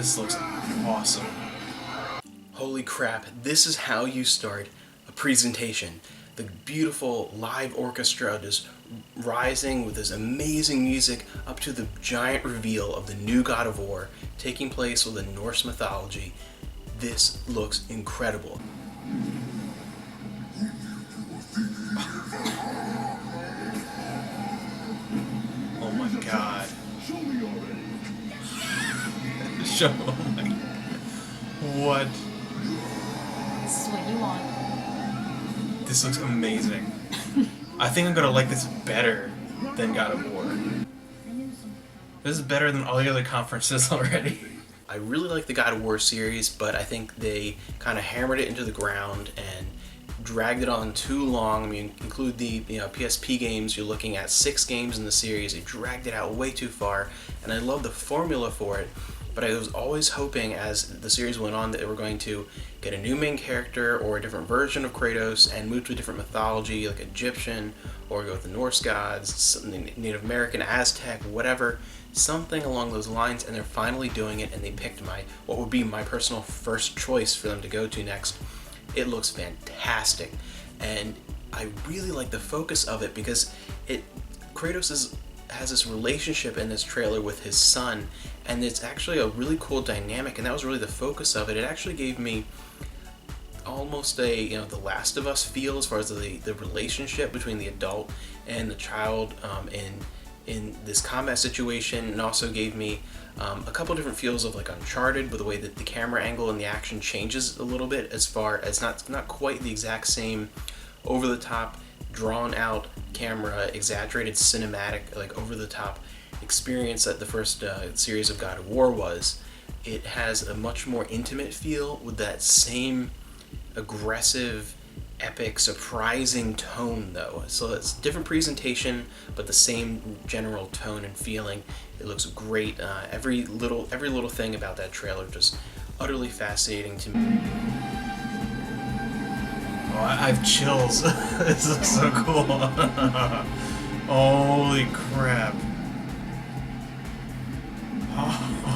This looks awesome. Holy crap, this is how you start a presentation. The beautiful live orchestra just rising with this amazing music up to the giant reveal of the new God of War taking place within Norse mythology. This looks incredible. Oh my god. Show me already. Oh my god. What? This is what you want. This looks amazing. I think I'm gonna like this better than God of War. This is better than all the other conferences already. I really like the God of War series, but I think they kind of hammered it into the ground and dragged it on too long. I mean, include the PSP games, you're looking at 6 games in the series. They dragged it out way too far, and I love the formula for it. But I was always hoping as the series went on that they were going to get a new main character or a different version of Kratos and move to a different mythology like Egyptian, or go with the Norse gods, something Native American, Aztec, whatever, something along those lines, and they're finally doing it, and they picked what would be my personal first choice for them to go to next. It looks fantastic, and I really like the focus of it because Kratos has this relationship in this trailer with his son, and it's actually a really cool dynamic, and that was really the focus of it. It actually gave me almost a The Last of Us feel as far as the relationship between the adult and the child in this combat situation, and also gave me a couple different feels of like Uncharted with the way that the camera angle and the action changes a little bit, as far as not quite the exact same over the top drawn out camera, exaggerated cinematic, like over the top experience that the first series of God of War was. It has a much more intimate feel with that same aggressive, epic, surprising tone though. So it's a different presentation, but the same general tone and feeling. It looks great. Every little thing about that trailer just utterly fascinating to me. Oh, I have chills. This looks so cool. Holy crap.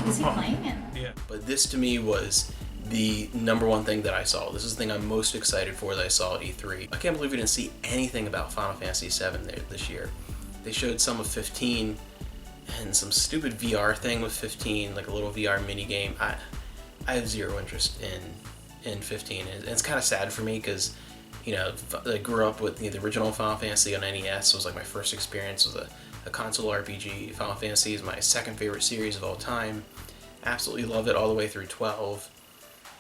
Is he playing it? Yeah. But this to me was the number one thing that I saw. This is the thing I'm most excited for that I saw at E3. I can't believe we didn't see anything about Final Fantasy VII there this year. They showed some of 15 and some stupid VR thing with 15, like a little VR minigame. I have zero interest in 15, and it's kind of sad for me because I grew up with the original Final Fantasy on NES. So it was like my first experience with a console RPG. Final Fantasy is my second favorite series of all time. Absolutely love it all the way through 12.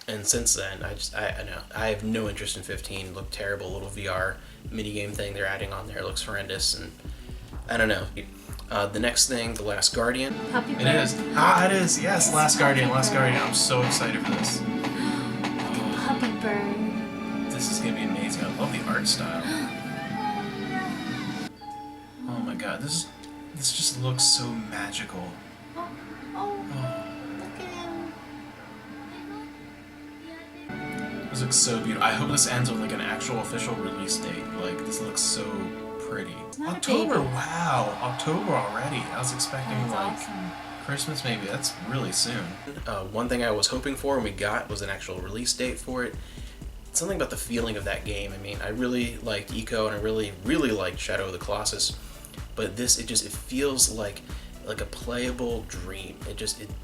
And since then, I have no interest in 15. It looked terrible. Little VR minigame thing they're adding on there looks horrendous, and I don't know. The next thing, The Last Guardian. Puppy Bird. It is. It is. Yes, Last Guardian. I'm so excited for this. Puppy Bird. This is gonna be amazing. I love the art style. Oh my god, this just looks so magical. Oh, look at him. This looks so beautiful. I hope this ends with like an actual official release date. Like, this looks so pretty. October, wow, October already. I was expecting Awesome. Christmas maybe. That's really soon. One thing I was hoping for and we got was an actual release date for it. Something about the feeling of that game. I mean, I really liked Eco and I really liked Shadow of the Colossus, but this, it feels like a playable dream. It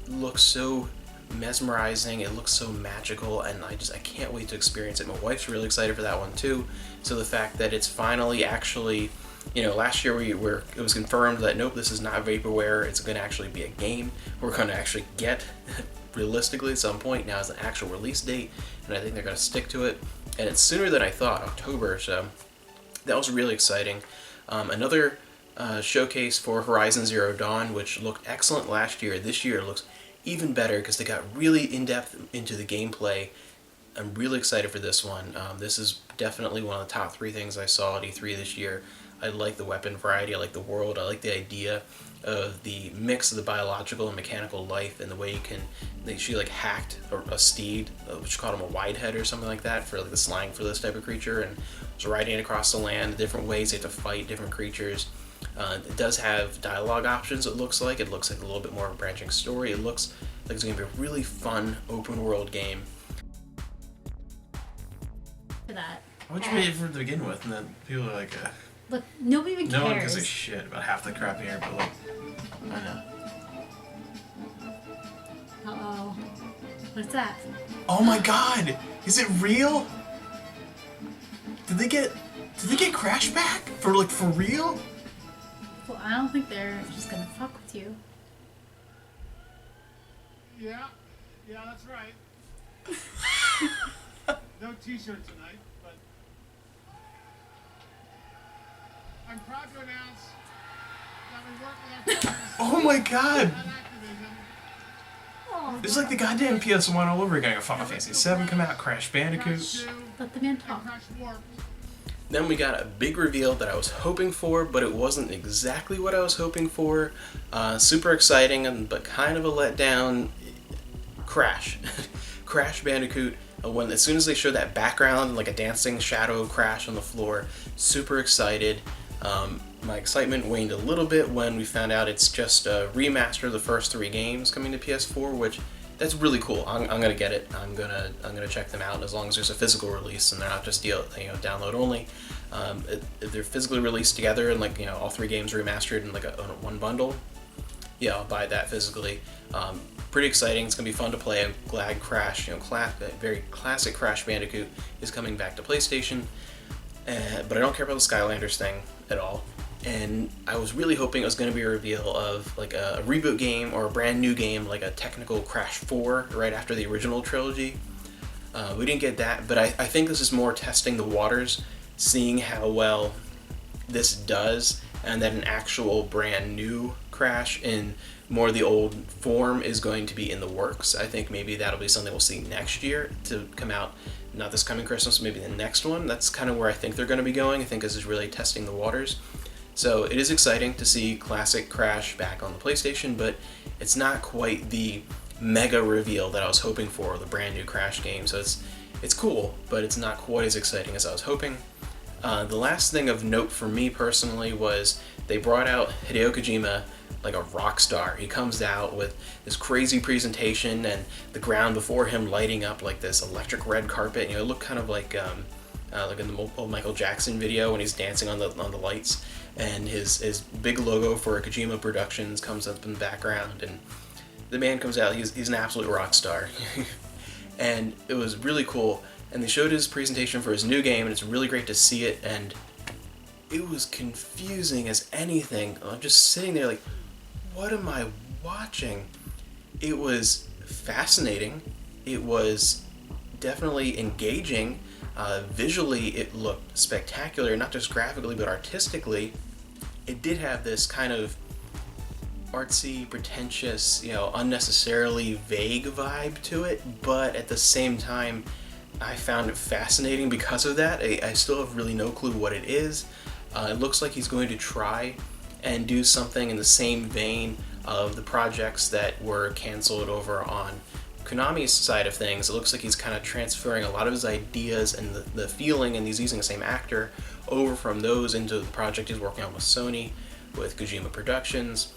looks so mesmerizing, it looks so magical, and I can't wait to experience it. My wife's really excited for that one too. So the fact that it's finally actually, last year it was confirmed that nope, this is not vaporware, it's going to actually be a game we're going to actually get realistically at some point. Now it's an actual release date, and I think they're going to stick to it, and it's sooner than I thought, October, so that was really exciting. Another showcase for Horizon Zero Dawn, which looked excellent last year. This year it looks even better because they got really in-depth into the gameplay. I'm really excited for this one. This is definitely one of the top 3 things I saw at E3 this year. I like the weapon variety, I like the world, I like the idea of the mix of the biological and mechanical life, and the way she hacked a steed, which called him a widehead or something like that, for like the slang for this type of creature, and was riding it across the land, different ways they have to fight different creatures. It does have dialogue options, it looks like a little bit more of a branching story. It looks like it's going to be a really fun open world game. For that. Why would you pay for it to begin with? And then people are like, Look, nobody even cares. no one gives a shit about half the crap here, but like, I know. Uh-oh. What's that? Oh my god! Is it real? Did they get Crash back? For real? Well, I don't think they're just gonna fuck with you. Yeah, that's right. No t-shirt tonight, but I'm proud to announce that we work with our partners Oh my god! at Activision. Oh, This is like the goddamn PS1 all over again. Final Fantasy 7 come out, Crash Bandicoot. Crash 2 let the man and talk. Crash Warped. Then we got a big reveal that I was hoping for, but it wasn't exactly what I was hoping for. Super exciting, but kind of a letdown. Crash. Crash Bandicoot. As soon as they showed that background, like a dancing shadow Crash on the floor, super excited. My excitement waned a little bit when we found out it's just a remaster of the first 3 games coming to PS4, which that's really cool. I'm gonna get it. I'm gonna check them out as long as there's a physical release and they're not just download only. If they're physically released together and all 3 games remastered in one bundle, yeah, I'll buy that physically. Pretty exciting. It's gonna be fun to play. I'm glad Crash, very classic Crash Bandicoot is coming back to PlayStation. But I don't care about the Skylanders thing at all. And I was really hoping it was going to be a reveal of like a reboot game or a brand new game, like a technical Crash 4 right after the original trilogy. We didn't get that, but I think this is more testing the waters, seeing how well this does, and that an actual brand new Crash in more the old form is going to be in the works. I think maybe that'll be something we'll see next year to come out, not this coming Christmas, maybe the next one. That's kind of where I think they're going to be going. I think this is really testing the waters. So it is exciting to see classic Crash back on the PlayStation, but it's not quite the mega reveal that I was hoping for, the brand new Crash game. So it's cool, but it's not quite as exciting as I was hoping. The last thing of note for me personally was they brought out Hideo Kojima like a rock star. He comes out with this crazy presentation and the ground before him lighting up like this electric red carpet. It looked kind of like in the old Michael Jackson video when he's dancing on the lights. And his big logo for Kojima Productions comes up in the background, and the man comes out. He's an absolute rock star. And it was really cool. And they showed his presentation for his new game, and it's really great to see it. And it was confusing as anything. I'm just sitting there like, what am I watching? It was fascinating. It was definitely engaging. Visually, it looked spectacular, not just graphically, but artistically. It did have this kind of artsy, pretentious, unnecessarily vague vibe to it, but at the same time, I found it fascinating because of that. I still have really no clue what it is. It looks like he's going to try and do something in the same vein of the projects that were canceled over on Konami's side of things. It looks like he's kind of transferring a lot of his ideas and the feeling, and he's using the same actor over from those into the project he's working on with Sony, with Kojima Productions.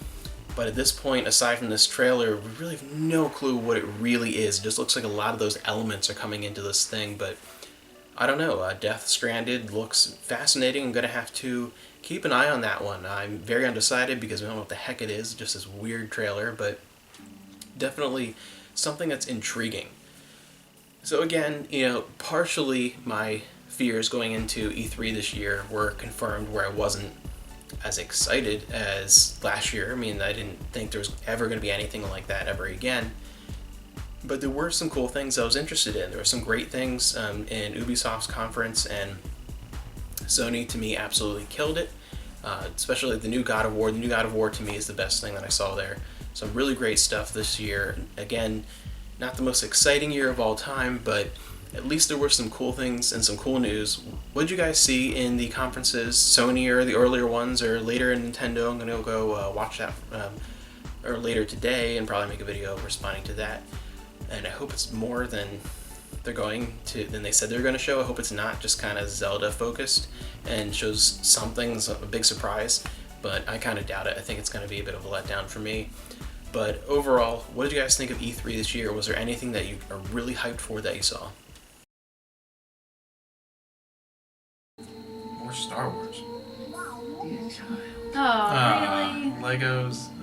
But at this point, aside from this trailer, we really have no clue what it really is. It just looks like a lot of those elements are coming into this thing, but I don't know. Death Stranded looks fascinating. I'm going to have to keep an eye on that one. I'm very undecided because we don't know what the heck it is, just this weird trailer, but definitely something that's intriguing. So again, partially my fears going into E3 this year were confirmed where I wasn't as excited as last year. I mean, I didn't think there was ever going to be anything like that ever again. But there were some cool things I was interested in. There were some great things in Ubisoft's conference, and Sony, to me, absolutely killed it. Especially the new God of War. The new God of War, to me, is the best thing that I saw there. Some really great stuff this year. Again, not the most exciting year of all time, but at least there were some cool things and some cool news. What did you guys see in the conferences? Sony or the earlier ones, or later in Nintendo? I'm going to go watch that or later today and probably make a video responding to that. And I hope it's more than they said they were going to show. I hope it's not just kind of Zelda focused and shows something, a big surprise. But I kind of doubt it. I think it's going to be a bit of a letdown for me. But overall, what did you guys think of E3 this year? Was there anything that you are really hyped for that you saw? More Star Wars. Oh, really? Legos.